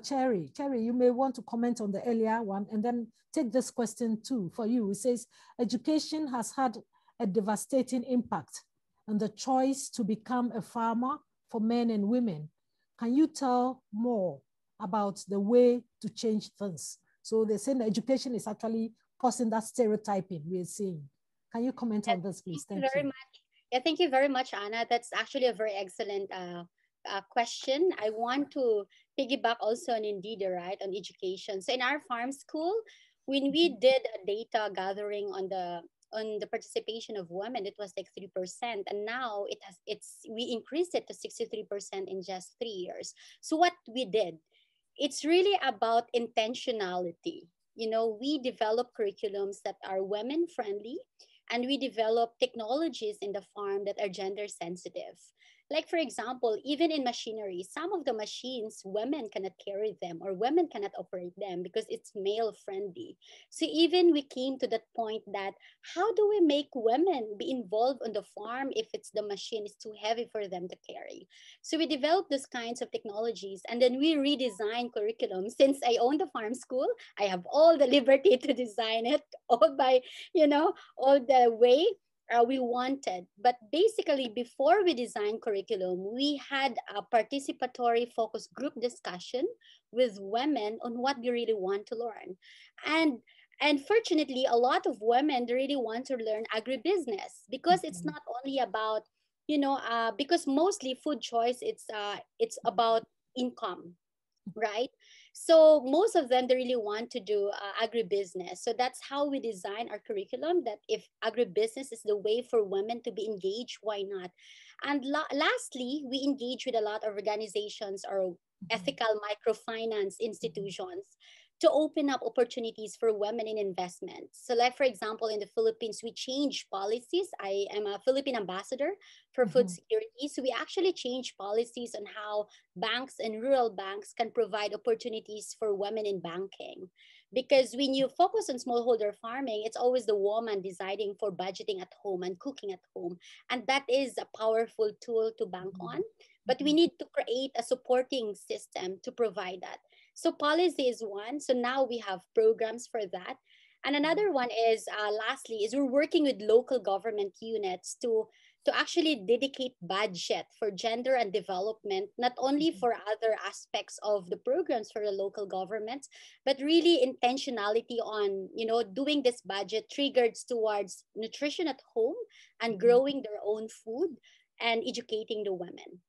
Cherrie. Cherrie, you may want to comment on the earlier one and then take this question too for you. It says, education has had a devastating impact on the choice to become a farmer for men and women. Can you tell more about the way to change things? So they're saying that education is actually causing that stereotyping we're seeing. Can you comment on this, please? Thank you very much. Yeah, thank you very much, Anna. That's actually a very excellent question. I want to piggyback also on Ndidi, right, on education. So in our farm school, when we did a data gathering on the participation of women, it was like 3%, and now we increased it to 63% in just 3 years. So what we did, it's really about intentionality. We develop curriculums that are women friendly, and we develop technologies in the farm that are gender sensitive. Like, for example, even in machinery, some of the machines, women cannot carry them or women cannot operate them because it's male friendly. So even we came to that point that how do we make women be involved on the farm if the machine is too heavy for them to carry? So we developed these kinds of technologies, and then we redesign curriculum. Since I own the farm school, I have all the liberty to design it all by, all the way. we wanted. But basically, before we designed curriculum, we had a participatory focus group discussion with women on what they really want to learn. And fortunately, a lot of women really want to learn agribusiness, because it's not only about, because mostly food choice, it's about income, right? So most of them, they really want to do agribusiness. So that's how we design our curriculum, that if agribusiness is the way for women to be engaged, why not? And lastly, we engage with a lot of organizations or ethical microfinance institutions to open up opportunities for women in investments. So like, for example, in the Philippines, we change policies. I am a Philippine ambassador for food security. So we actually change policies on how banks and rural banks can provide opportunities for women in banking. Because when you focus on smallholder farming, it's always the woman deciding for budgeting at home and cooking at home. And that is a powerful tool to bank on. But we need to create a supporting system to provide that. So policy is one. So now we have programs for that. And another one is, lastly, is we're working with local government units to actually dedicate budget for gender and development, not only for other aspects of the programs for the local governments, but really intentionality on, doing this budget triggered towards nutrition at home and growing their own food and educating the women.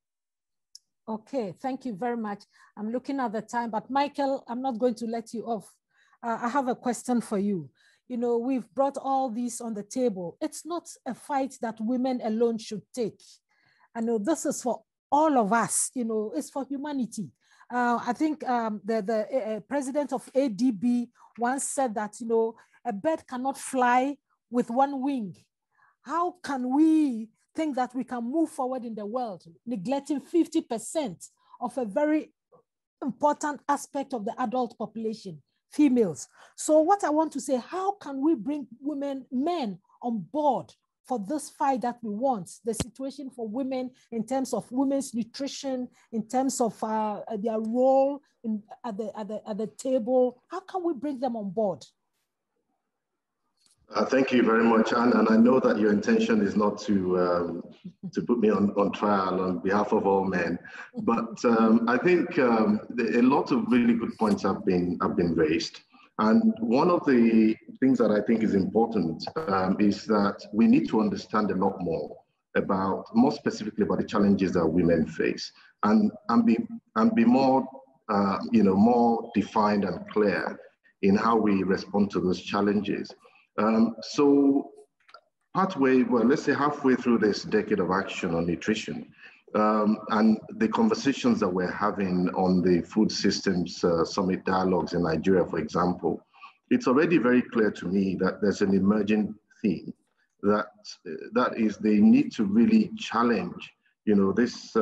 Okay, thank you very much. I'm looking at the time, but Michael, I'm not going to let you off. I have a question for you. We've brought all this on the table. It's not a fight that women alone should take. I know this is for all of us, it's for humanity. I think the president of ADB once said that, a bird cannot fly with one wing. How can we think that we can move forward in the world, neglecting 50% of a very important aspect of the adult population, females? So what I want to say, how can we bring men on board for this fight that we want, the situation for women in terms of women's nutrition, in terms of their role at the table? How can we bring them on board? Thank you very much, Anne. And I know that your intention is not to put me on trial on behalf of all men, but I think a lot of really good points have been raised. And one of the things that I think is important is that we need to understand a lot more more specifically about the challenges that women face, and be more more defined and clear in how we respond to those challenges. So let's say halfway through this decade of action on nutrition, and the conversations that we're having on the food systems summit dialogues in Nigeria, for example, it's already very clear to me that there's an emerging theme that is the need to really challenge, this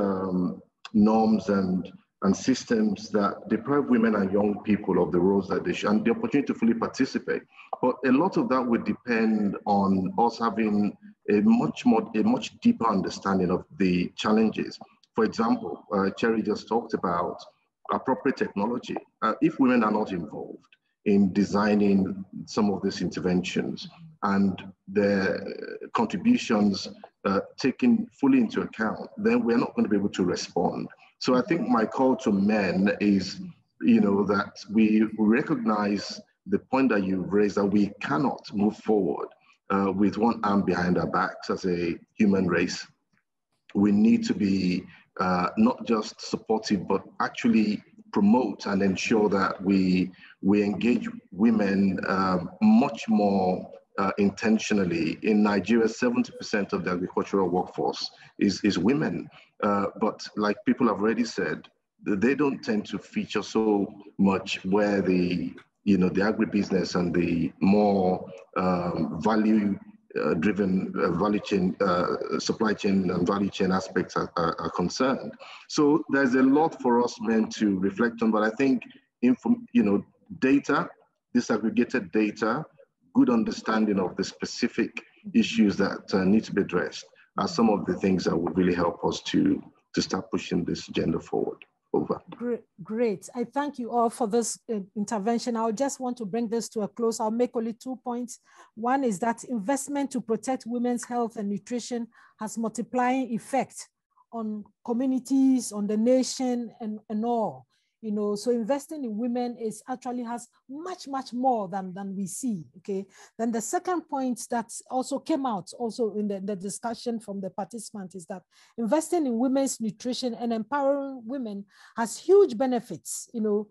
norms and systems that deprive women and young people of the roles that they should, and the opportunity to fully participate. But a lot of that would depend on us having a much deeper understanding of the challenges. For example, Cherrie just talked about appropriate technology. If women are not involved in designing some of these interventions and their contributions taken fully into account, then we're not going to be able to respond. So I think my call to men is, that we recognize the point that you've raised, that we cannot move forward with one arm behind our backs as a human race. We need to be not just supportive, but actually promote and ensure that we engage women much more intentionally. In Nigeria, 70% of the agricultural workforce is women. But like people have already said, they don't tend to feature so much where the agribusiness and the more value-driven value chain, supply chain and value chain aspects are concerned. So there's a lot for us men to reflect on, but I think data, disaggregated data, good understanding of the specific issues that need to be addressed are some of the things that would really help us to start pushing this agenda forward. Over. Great. I thank you all for this intervention. I just want to bring this to a close. I'll make only 2 points. One is that investment to protect women's health and nutrition has multiplying effect on communities, on the nation, and all. You know, so investing in women actually has much, much more than we see, okay? Then the second point that also came out also in the discussion from the participants is that investing in women's nutrition and empowering women has huge benefits, you know,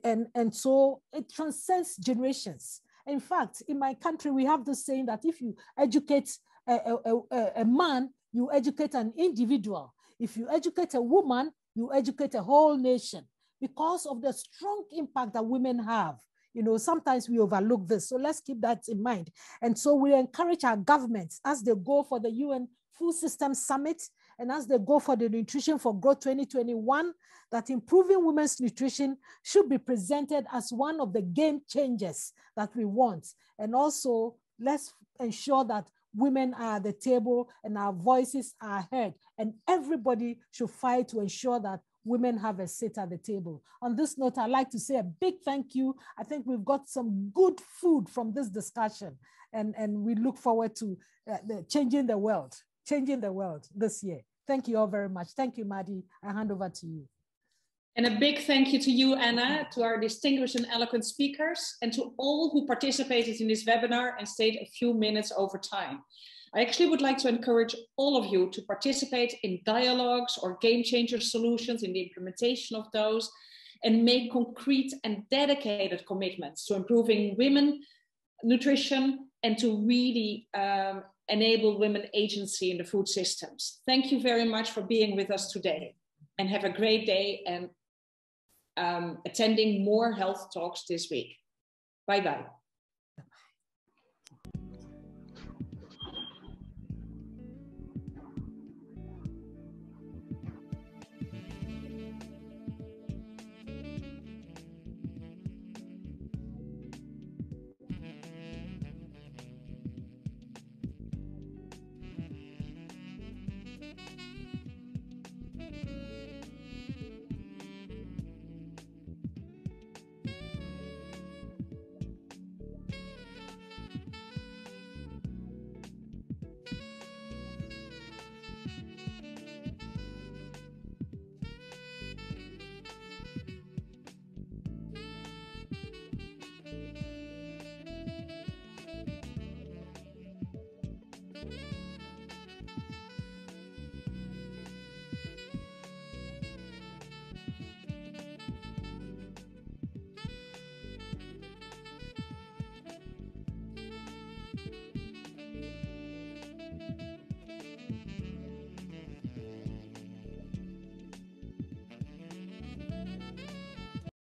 and so it transcends generations. In fact, in my country, we have this saying that if you educate a man, you educate an individual. If you educate a woman, you educate a whole nation, because of the strong impact that women have. You know, sometimes we overlook this. So let's keep that in mind. And so we encourage our governments as they go for the UN Food Systems Summit and as they go for the Nutrition for Growth 2021, that improving women's nutrition should be presented as one of the game changers that we want. And also, let's ensure that women are at the table and our voices are heard. And everybody should fight to ensure that women have a seat at the table. On this note, I'd like to say a big thank you. I think we've got some good food from this discussion, and we look forward to changing the world this year. Thank you all very much. Thank you, Maddie. I hand over to you. And a big thank you to you, Anna, to our distinguished and eloquent speakers, and to all who participated in this webinar and stayed a few minutes over time. I actually would like to encourage all of you to participate in dialogues or game changer solutions in the implementation of those, and make concrete and dedicated commitments to improving women nutrition and to really enable women agency in the food systems. Thank you very much for being with us today, and have a great day and attending more health talks this week. Bye-bye.